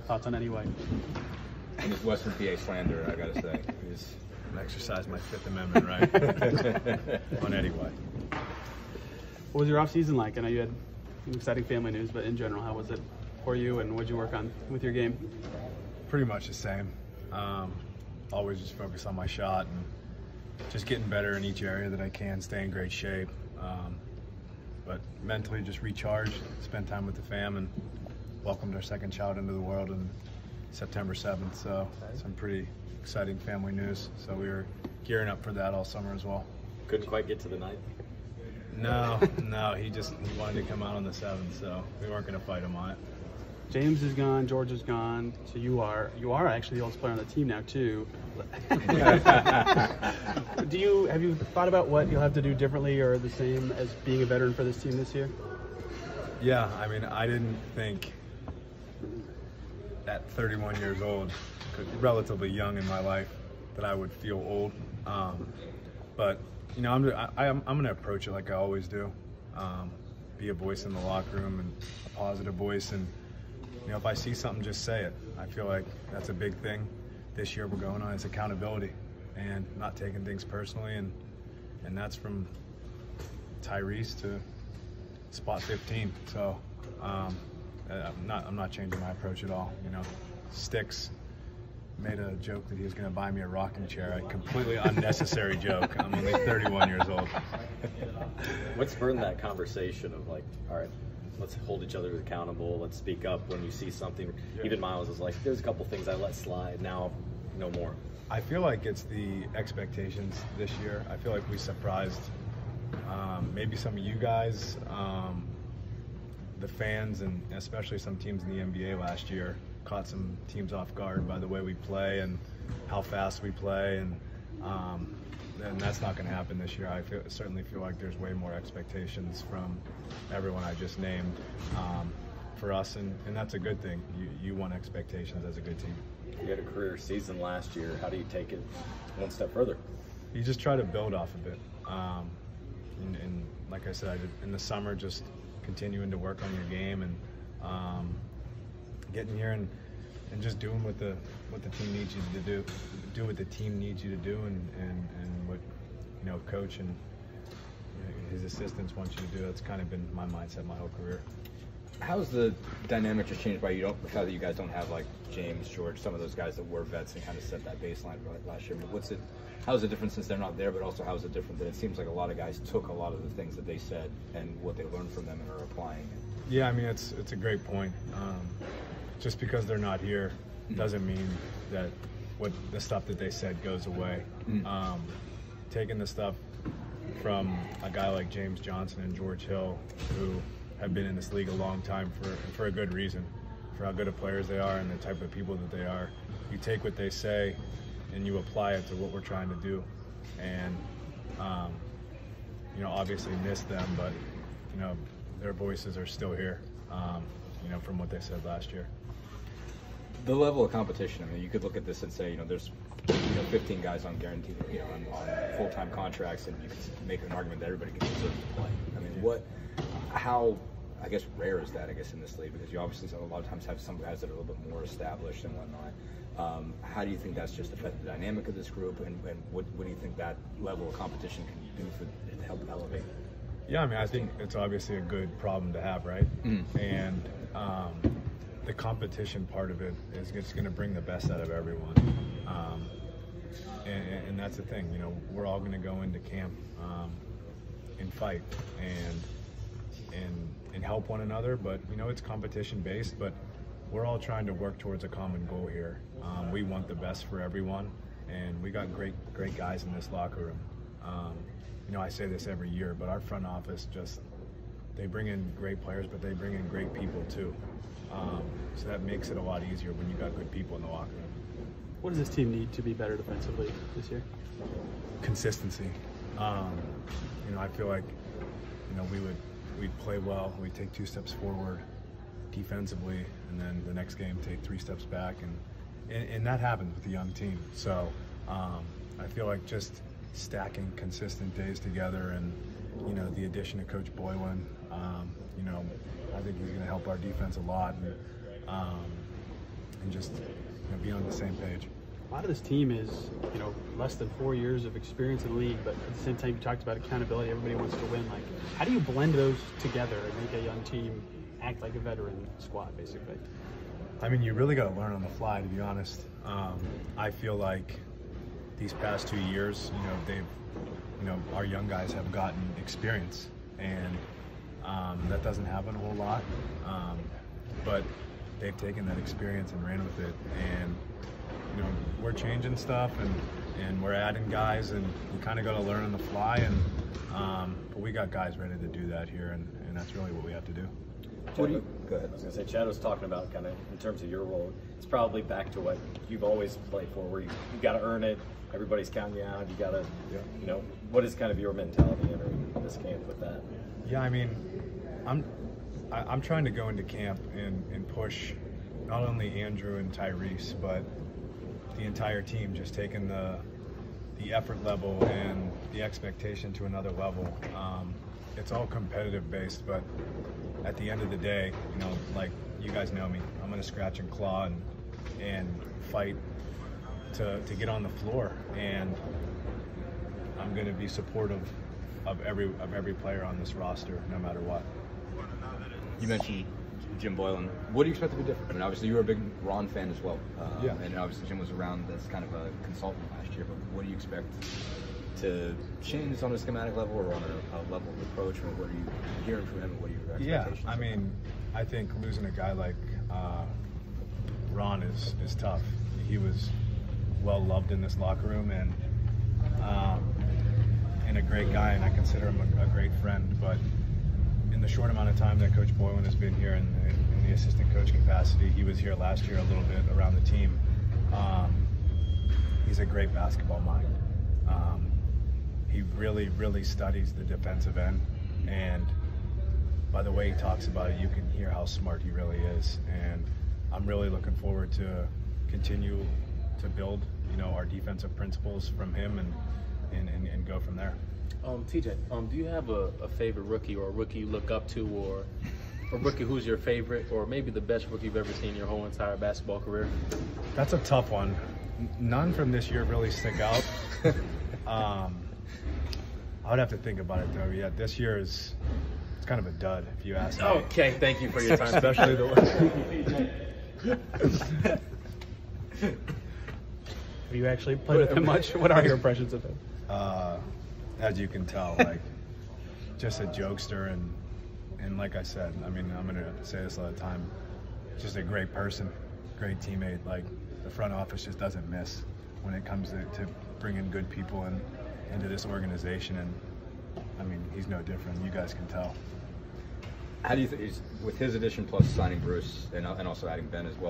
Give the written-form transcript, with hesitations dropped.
Thoughts on Eddie White? And his Western PA slander, I gotta say. He's exercised my Fifth Amendment right on Eddie White. What was your off season like? I know you had some exciting family news, but in general, how was it for you, and what did you work on with your game? Pretty much the same. Always just focus on my shot and just getting better in each area that I can, stay in great shape. But mentally just recharge, spend time with the fam, and welcomed our second child into the world on September 7th. So some pretty exciting family news. So we were gearing up for that all summer as well. Couldn't quite get to the 9th? No, he wanted to come out on the 7th, so we weren't going to fight him on it. James is gone, George is gone, so you are actually the oldest player on the team now too. Have you thought about what you'll have to do differently or the same as being a veteran for this team this year? Yeah, I mean, I didn't think at 31 years old, relatively young in my life, that I would feel old. But you know, I'm going to approach it like I always do. Be a voice in the locker room and a positive voice, and you know, if I see something, just say it. I feel like that's a big thing this year we're going on, is accountability and not taking things personally, and that's from Tyrese to spot 15. So I'm not changing my approach at all. You know, Sticks made a joke that he was going to buy me a rocking chair. A completely unnecessary joke. I'm only 31 years old. What spurred that conversation of like, all right, let's hold each other accountable, let's speak up when you see something? Yeah. Even Miles is like, there's a couple things I let slide, now no more. I feel like it's the expectations this year. I feel like we surprised maybe some of you guys, the fans, and especially some teams in the NBA last year. Caught some teams off guard by the way we play and how fast we play, and that's not going to happen this year. I certainly feel like there's way more expectations from everyone I just named for us, and that's a good thing. You want expectations as a good team. You had a career season last year. How do you take it one step further? You just try to build off of it. And like I said, I did in the summer, just continuing to work on your game and getting here and just doing what the team needs you to do what the team needs you to do, and what, you know, coach and his assistants want you to do. That's kind of been my mindset my whole career. How's the dynamic just changed by the fact that you guys don't have like James, George, some of those guys that were vets and kind of set that baseline for like last year? I mean, how's it different since they're not there, but also how's it different that it seems like a lot of guys took a lot of the things that they said and what they learned from them and are applying it? Yeah, I mean, it's a great point. Just because they're not here doesn't mean that the stuff that they said goes away. Taking the stuff from a guy like James Johnson and George Hill, who have been in this league a long time for a good reason, for how good of players they are and the type of people that they are. You take what they say and you apply it to what we're trying to do. And you know, obviously miss them, but you know, their voices are still here, you know, from what they said last year. The level of competition, I mean, you could look at this and say, you know, there's 15 guys on guaranteed, you know, on full-time contracts, and you can make an argument that everybody can deserve to play. I mean, how, I guess, rare is that, I guess, in this league? Because you obviously a lot of times have some guys that are a little bit more established and whatnot. How do you think that's just affected the dynamic of this group, and what do you think that level of competition can do to help elevate? Yeah, I mean, I think it's obviously a good problem to have, right? And the competition part of it is it's going to bring the best out of everyone. And that's the thing, you know, we're all going to go into camp and fight and help one another, but you know, it's competition based, but we're all trying to work towards a common goal here. We want the best for everyone, and we got great guys in this locker room. You know, I say this every year, but our front office they bring in great players, but they bring in great people too. So that makes it a lot easier when you got good people in the locker room. What does this team need to be better defensively this year? Consistency. You know, I feel like, you know, we'd play well, we'd take 2 steps forward defensively, and then the next game take 3 steps back, and that happens with a young team. So I feel like just stacking consistent days together, and you know, the addition of Coach Boylan, you know, I think he's going to help our defense a lot. And and just be on the same page. A lot of this team is, less than 4 years of experience in the league, but at the same time, you talked about accountability. Everybody wants to win. Like, how do you blend those together and make a young team act like a veteran squad, basically? I mean, you really got to learn on the fly, to be honest. I feel like these past 2 years, our young guys have gotten experience, and that doesn't happen a whole lot. But they've taken that experience and ran with it, and we're changing stuff and we're adding guys, and you kind of got to learn on the fly. And but we got guys ready to do that here, and that's really what we have to do. Go ahead. I was going to say, Chad was talking about kind of in terms of your role. It's probably back to what you've always played for, where you got to earn it. Everybody's counting you out. You got to, what is kind of your mentality entering this camp with that? Yeah, I mean, I'm trying to go into camp and push not only Andrew and Tyrese, but the entire team, just taking the effort level and the expectation to another level. It's all competitive based, but at the end of the day, like you guys know me, I'm going to scratch and claw and fight to get on the floor, and I'm going to be supportive of every player on this roster, no matter what. You mentioned Jim Boylan. What do you expect to be different? I mean, obviously you were a big Ron fan as well. Yeah. And obviously Jim was around as kind of a consultant last year, but what do you expect to change on a schematic level or on a level of approach? Or what are you hearing from him, and what are your expectations? Yeah, I mean, I think losing a guy like Ron is tough. He was well loved in this locker room, and a great guy, and I consider him a great friend. But in the short amount of time that Coach Boylan has been here in the assistant coach capacity, he was here last year a little bit around the team. He's a great basketball mind. He really, really studies the defensive end, and by the way he talks about it, you can hear how smart he really is. And I'm really looking forward to continue to build, our defensive principles from him and go from there. TJ, do you have a favorite rookie, or a rookie you look up to, or a rookie who's your favorite, or maybe the best rookie you've ever seen in your whole entire basketball career? That's a tough one. None from this year really stick out. I would have to think about it, though. Yeah, this year it's kind of a dud, if you ask me. Okay, thank you for your time. Especially the Have you actually played with him much? What are your impressions of him? As you can tell, just a jokester, and like I said, I mean, I'm gonna say this all the time, just a great person, great teammate. Like, the front office just doesn't miss when it comes to bringing good people into this organization, and I mean, he's no different. You guys can tell. How do you think, with his addition plus signing Bruce and also adding Ben as well,